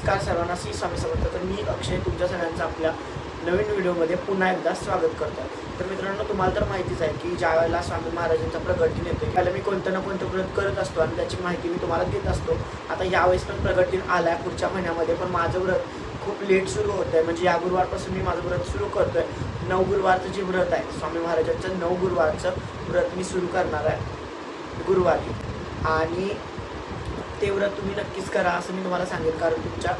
नमस्कार सर्वांना, श्री स्वामी समर्थ. तर मी अक्षय तुमच्या सगळ्यांचं आपल्या नवीन व्हिडिओमध्ये पुन्हा एकदा स्वागत करतो. तर मित्रांनो, तुम्हाला तर माहितीच आहे की ज्या वेळेला स्वामी महाराजांचा प्रगट दिन येतो त्याला मी कोणतं ना कोणतं व्रत करत असतो आणि त्याची माहिती मी तुम्हाला देत असतो. आता यावेळेस पण प्रगट दिन आला आहे पुढच्या महिन्यामध्ये, पण माझं व्रत खूप लेट सुरू होतं आहे. म्हणजे या गुरुवारपासून मी माझं व्रत सुरू करतो आहे. 9 गुरुवारचं जे व्रत आहे, स्वामी महाराजांचं 9 गुरुवारचं व्रत मी सुरू करणार आहे गुरुवारी. आणि ते व्रत तुम्ही नक्कीच करा असं मी तुम्हाला सांगेन, कारण तुमच्या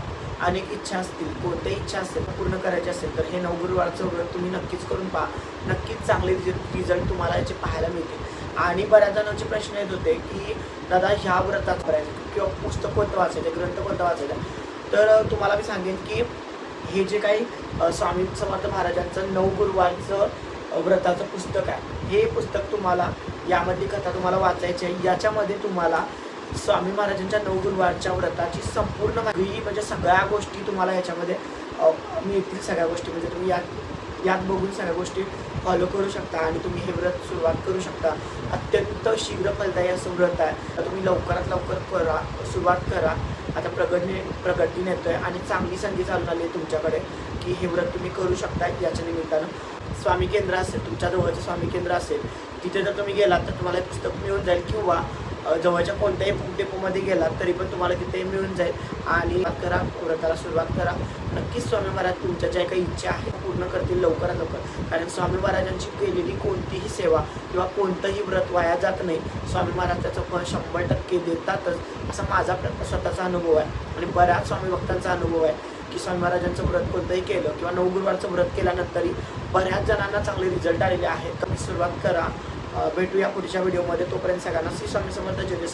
अनेक इच्छा असतील, कोणत्याही इच्छा असतील पूर्ण करायची असेल तर हे 9 गुरुवारचं व्रत तुम्ही नक्कीच करून पहा. नक्कीच चांगले रिझल्ट तुम्हाला याचे पाहायला मिळतील. आणि बऱ्याच जणांचे प्रश्न येत होते की दादा ह्या व्रतात करायचं किंवा पुस्तक कोणतं वाचायचं, ग्रंथ कोणता वाचायचा. तर तुम्हाला मी सांगेन की हे जे काही स्वामी समर्थ महाराजांचं 9 गुरुवारचं व्रताचं पुस्तक आहे, हे पुस्तक तुम्हाला यामधली कथा तुम्हाला वाचायची आहे. याच्यामध्ये तुम्हाला स्वामी महाराजांच्या 9 गुरुवारच्या व्रताची संपूर्ण माहिती, म्हणजे सगळ्या गोष्टी तुम्हाला याच्यामध्ये मिळतील. सगळ्या गोष्टी म्हणजे तुम्ही यात बघून सगळ्या गोष्टी फॉलो करू शकता आणि तुम्ही हे व्रत सुरुवात करू शकता. अत्यंत शीघ्र फलदायी असं व्रत आहे. तर तुम्ही लवकरात लवकर सुरुवात करा. आता प्रगट दिन येतोय आणि चांगली संधी चालून आली आहे तुमच्याकडे की हे व्रत तुम्ही करू शकता. याच्या निमित्तानं स्वामी केंद्र असेल, तुमच्या जवळचं स्वामी केंद्र असेल, तिथे जर तुम्ही गेलात तर तुम्हाला हे पुस्तक मिळून जाईल, किंवा जवळच्या कोणत्याही बुक डेपोमध्ये गेलात तरी पण तुम्हाला तिथे मिळून जाईल. आणि करा, व्रताला सुरुवात करा. नक्कीच स्वामी महाराज तुमच्या ज्या काही इच्छा आहेत पूर्ण करतील लवकरात लवकर. कारण स्वामी महाराजांची केलेली कोणतीही सेवा किंवा कोणतंही व्रत वाया जात नाही. स्वामी महाराज त्याचं फळ 100% देतातच, असा माझा स्वतःचा अनुभव आहे आणि बऱ्याच स्वामी भक्तांचा अनुभव आहे की स्वामी महाराजांचं व्रत कोणतंही केलं किंवा 9 गुरुवारचं व्रत केल्यानंतरही बऱ्याच जणांना चांगले रिझल्ट आलेले आहेत. तुम्ही सुरुवात करा. भेटूया पुढच्या व्हिडिओमध्ये. तोपर्यंत सगळ्यांना श्री स्वामी समर्थ. जय जय.